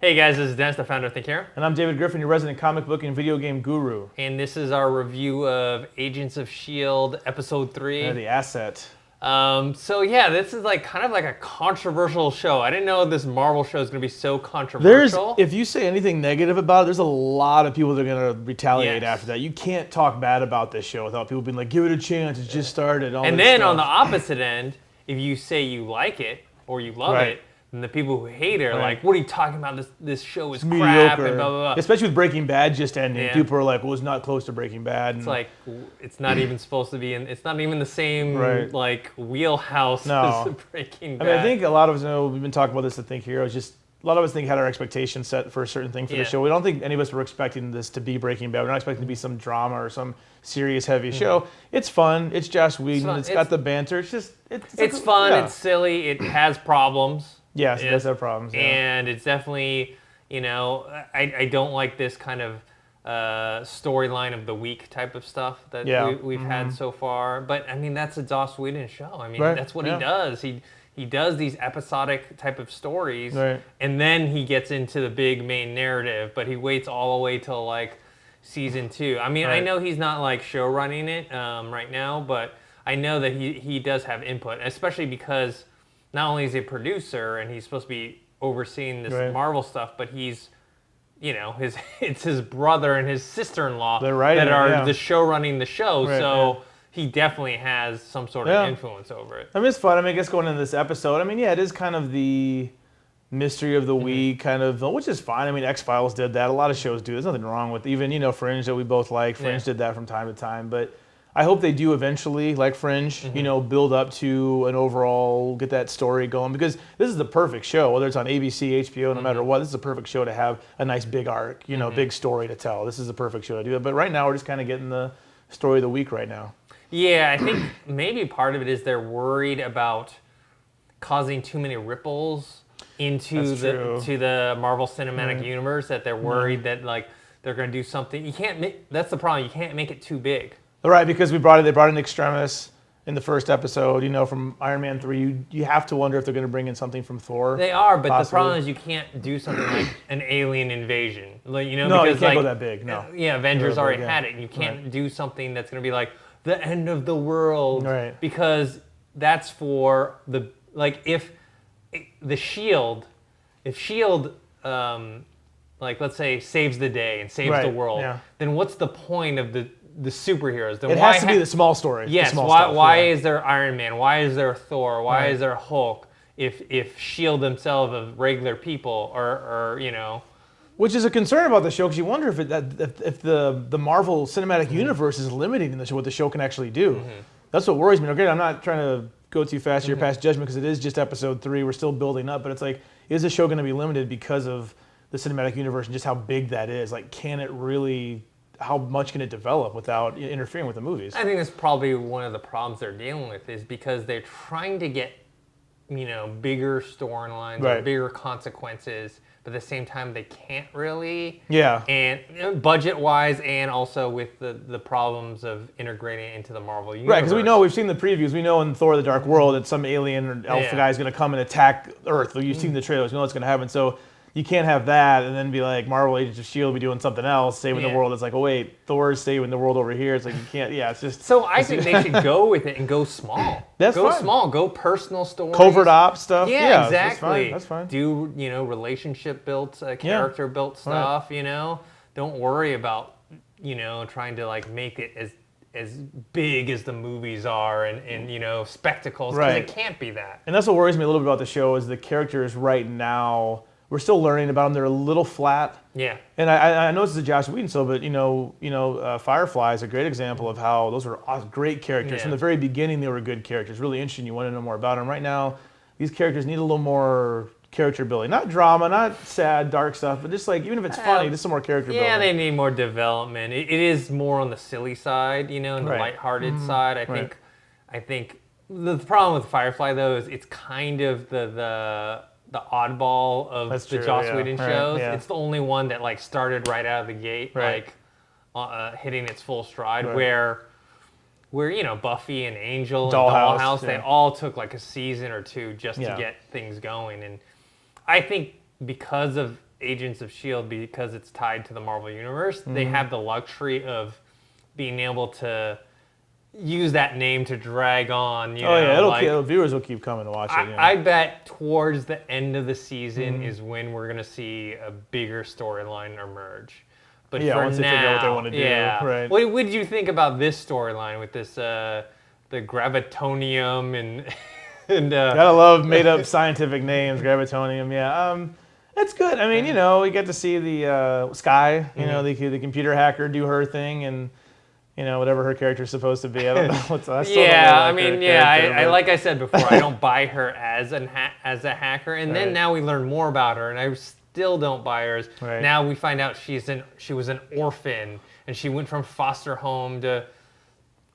Hey guys, this is Dennis, the founder of Think Hero. And I'm David Griffin, your resident comic book and video game guru. And this is our review of Agents of S.H.I.E.L.D. Episode 3. The Asset. So yeah, this is kind of like a controversial show. I didn't know this Marvel show is going to be so controversial. If you say anything negative about it, there's a lot of people that are going to retaliate after that. You can't talk bad about this show without people being like, give it a chance, it's just started. And then on the opposite end, if you say you like it or you love it, and the people who hate it are like, what are you talking about? This show is crap and blah, blah, blah. Especially with Breaking Bad just ending. People are like, well, it's not close to Breaking Bad. It's like, it's not even supposed to be it's not even the same, wheelhouse as Breaking Bad. I mean, I think a lot of us know, we've been talking about this at Think Hero, just a lot of us had our expectations set for a certain thing for the show. We don't think any of us were expecting this to be Breaking Bad. We're not expecting it to be some drama or some serious, heavy show. It's fun. It's Joss Whedon. It's got the banter. It's just... It's fun. It's silly. It has problems. Yes, it does have problems. Yeah. And it's definitely, I don't like this kind of storyline of the week type of stuff that we've had so far. But, I mean, that's a Joss Whedon show. I mean, that's what he does. He does these episodic type of stories, and then he gets into the big main narrative, but he waits all the way till, season 2. I mean, I know he's not, show running it right now, but I know that he does have input, especially because... Not only is he a producer and he's supposed to be overseeing this Marvel stuff, but he's, it's his brother and his sister-in-law that are the show running the show. So he definitely has some sort of influence over it. I mean, it's fun. I mean, I guess going into this episode, I mean, it is kind of the mystery of the week, kind of, which is fine. I mean, X-Files did that. A lot of shows do. There's nothing wrong with even, Fringe that we both like. Fringe did that from time to time, but. I hope they do eventually, like Fringe, build up to an overall, get that story going. Because this is the perfect show, whether it's on ABC, HBO, no matter what. This is a perfect show to have a nice big arc, big story to tell. This is the perfect show to do that. But right now, we're just kind of getting the story of the week right now. Yeah, I think maybe part of it is they're worried about causing too many ripples into the Marvel Cinematic Universe, that they're worried that they're going to do something. You can't. That's the problem. You can't make it too big. Right, because they brought in Extremis in the first episode, from Iron Man 3. You have to wonder if they're going to bring in something from Thor. They are, but the problem is you can't do something like an alien invasion. No, because, you can't go that big, no. Yeah, Avengers already had it. And you can't do something that's going to be like the end of the world. Right. Because that's for the, if the S.H.I.E.L.D., let's say, saves the day and saves the world, then what's the point of the superheroes? Then it has to be the small story. Yes. Why is there Iron Man? Why is there Thor? Why is there Hulk? If S.H.I.E.L.D. themselves are regular people, or Which is a concern about the show, because you wonder if the Marvel Cinematic Universe is limiting what the show can actually do. That's what worries me. Okay, I'm not trying to go too fast here past judgment, because it is just episode 3. We're still building up, but it's is the show going to be limited because of the Cinematic Universe and just how big that is? Can it really? How much can it develop without interfering with the movies? I think that's probably one of the problems they're dealing with, is because they're trying to get, bigger storylines or bigger consequences, but at the same time they can't really. Yeah. And budget-wise, and also with the problems of integrating it into the Marvel universe. Right, because we've seen the previews. We know in Thor: The Dark World that some alien or elf guy is going to come and attack Earth. You've seen the trailers. You know what's going to happen. So. You can't have that and then be like, Marvel Agents of S.H.I.E.L.D. be doing something else, saving the world. It's like, oh wait, Thor's saving the world over here. It's like, you can't, it's just... So I think they should go with it and go small. Go small, go personal stories. Covert ops stuff. Yeah, exactly. That's fine. Do, relationship-built, character-built stuff, Don't worry about, trying to make it as big as the movies are and spectacles, because it can't be that. And that's what worries me a little bit about the show, is the characters right now... We're still learning about them. They're a little flat. Yeah. And I know this is a Joss Whedon show, but Firefly is a great example of how those were great characters. From the very beginning, they were good characters. Really interesting. You want to know more about them. Right now, these characters need a little more character building. Not drama, not sad, dark stuff, but just even if it's funny, just some more character building. Yeah, they need more development. It is more on the silly side, and the lighthearted side. I think the problem with Firefly, though, is it's kind of the oddball of the Joss Whedon shows. It's the only one that started right out of the gate, hitting its full stride. Where Buffy and Angel and Dollhouse, they all took a season or two just to get things going. And I think because of Agents of S.H.I.E.L.D. because it's tied to the Marvel Universe. They have the luxury of being able to use that name to drag on. Viewers will keep coming to watch it. Yeah. I bet towards the end of the season is when we're going to see a bigger storyline emerge. But for once now, they figure out what they want to do. Right. What did you think about this storyline with this the gravitonium and gotta love made up scientific names, gravitonium. Yeah. It's good. I mean, we get to see the Sky, the computer hacker do her thing and. Whatever her character's supposed to be. I don't know what's that. I like I said before, I don't buy her as a hacker. And then now we learn more about her, and I still don't buy her. Now we find out she was an orphan, and she went from foster home to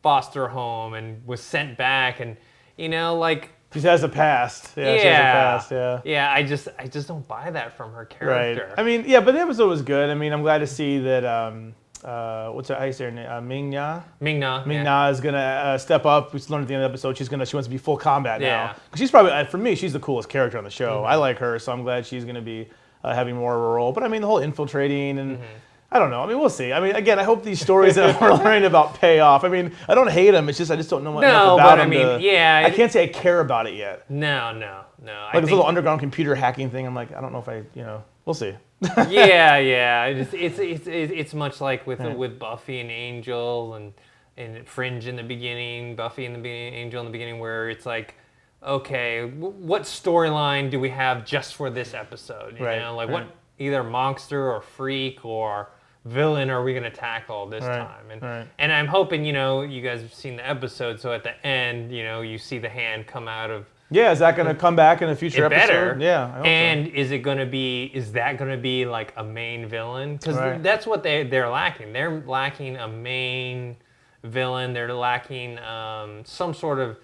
foster home and was sent back, and she has a past. Yeah, she has a past. Yeah. Yeah, I just don't buy that from her character. Right. I mean, yeah, but the episode was good. I mean, I'm glad to see that. What's her? How you say her name? Ming Na. Ming Na is gonna step up. We learned at the end of the episode she wants to be full combat now. Because she's probably, for me, she's the coolest character on the show. I like her, so I'm glad she's gonna be having more of a role. But I mean, the whole infiltrating and I don't know. I mean, we'll see. I mean, again, I hope these stories that we're learning about pay off. I mean, I don't hate them. It's just I just don't know much about them. I can't say I care about it yet. No. Like this little underground computer hacking thing. I'm like, I don't know if I, we'll see. yeah. It's much like with Buffy and Angel and Fringe in the beginning, Buffy in the beginning, Angel in the beginning, where it's like, okay, what storyline do we have just for this episode? What either monster or freak or villain are we going to tackle this time? And I'm hoping you guys have seen the episode, so at the end you see the hand come out of. Yeah, is that going to come back in a future episode? Better. Yeah, I hope and so. Is that going to be like a main villain? Because that's what they're lacking. They're lacking a main villain. They're lacking some sort of,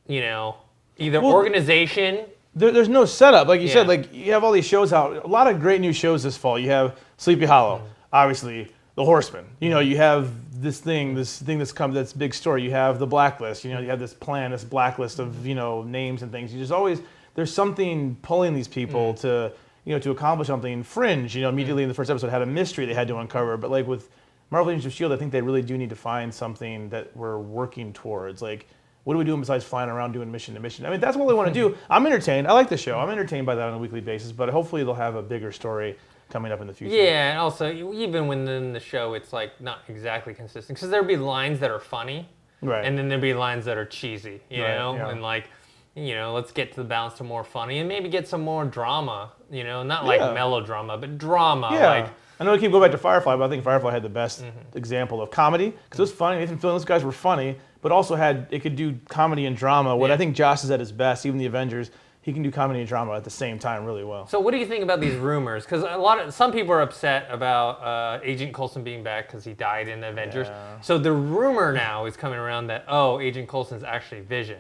either organization. There's no setup, like you said. Like you have all these shows out. A lot of great new shows this fall. You have Sleepy Hollow, obviously. The Horseman. You have this thing that's come, that's big story. You have the Blacklist. You have this plan, this blacklist of names and things. You just always there's something pulling these people to to accomplish something. Fringe, immediately in the first episode had a mystery they had to uncover. But like with Marvel Agents of S.H.I.E.L.D., I think they really do need to find something that we're working towards. Like, what are we doing besides flying around doing mission to mission? I mean, that's what they want to do. I'm entertained. I like the show. I'm entertained by that on a weekly basis. But hopefully they'll have a bigger story coming up in the future. Yeah, and also even within the show, it's like not exactly consistent because there'll be lines that are funny, and then there'll be lines that are cheesy, and like, let's get to the balance to more funny and maybe get some more drama, not like melodrama, but drama. Yeah. Like, I know we keep going back to Firefly, but I think Firefly had the best example of comedy because it was funny. Nathan Fillion, those guys were funny, but also it could do comedy and drama. When I think Joss is at his best, even the Avengers. He can do comedy and drama at the same time really well. So what do you think about these rumors? Because some people are upset about Agent Coulson being back because he died in the Avengers. Yeah. So the rumor now is coming around that Agent Coulson's actually Vision.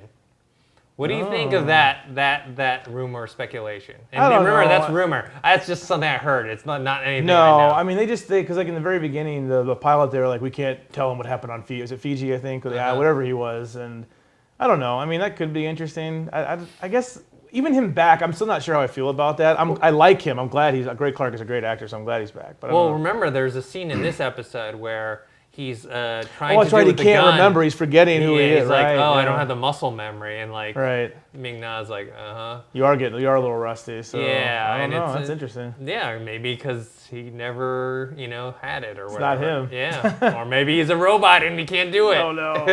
What do you think of that rumor or speculation? And I don't remember, know. That's rumor. That's just something I heard. It's not anything. No, right now. I mean because like in the very beginning, the pilot they were like, we can't tell him what happened on Fiji. Was it Fiji? I think, whatever he was, and I don't know. I mean, that could be interesting. I guess. Even him back, I'm still not sure how I feel about that. I like him. I'm glad Greg Clark is a great actor, so I'm glad he's back. But remember, there's a scene in this episode where he's trying to do that's right. He can't remember. He's forgetting who he is. He's like, I don't have the muscle memory, and like, Ming Na's like, You are a little rusty. So I don't know. That's interesting. Yeah, maybe because he never, had it or whatever. It's not him. Yeah, or maybe he's a robot and he can't do it. Oh no.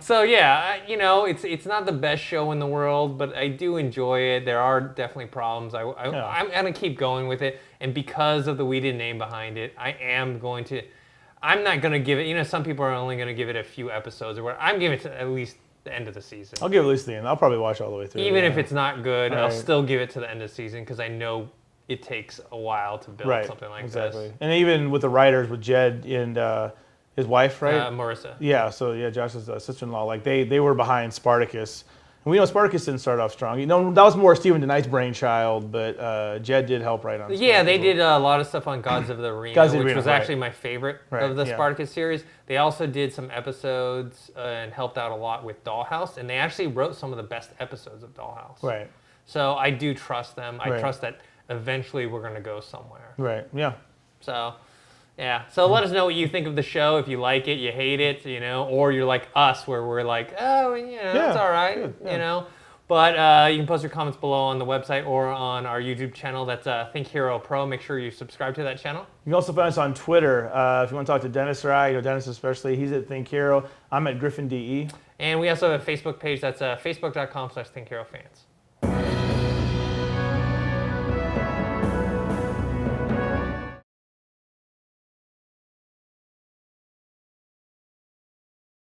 So yeah, it's not the best show in the world, but I do enjoy it. There are definitely problems. I'm gonna keep going with it, and because of the weeded name behind it, I'm not gonna give it. Some people are only gonna give it a few episodes or whatever. I'm giving it to at least the end of the season. I'll give it at least the end. I'll probably watch all the way through. Even if it's not good, I'll still give it to the end of the season because I know it takes a while to build something like this. And even with the writers, with Jed and his wife, right? Marissa. Yeah, so Josh's sister-in-law, like they were behind Spartacus. And we know Spartacus didn't start off strong. That was more Stephen DeKnight's brainchild, but Jed did help write on Spartacus. Yeah, they did a lot of stuff on Gods of the Arena, which was actually my favorite of the Spartacus series. They also did some episodes and helped out a lot with Dollhouse, and they actually wrote some of the best episodes of Dollhouse. Right. So I do trust them. I trust that eventually we're going to go somewhere. Right. Yeah. So, yeah. So let us know what you think of the show. If you like it, you hate it, or you're like us, where we're like, oh, it's all right, good, But you can post your comments below on the website or on our YouTube channel. That's Think Hero Pro. Make sure you subscribe to that channel. You can also find us on Twitter. If you want to talk to Dennis or I, Dennis especially, he's at Think Hero. I'm at Griffin DE. And we also have a Facebook page. That's facebook.com/ThinkHeroFans.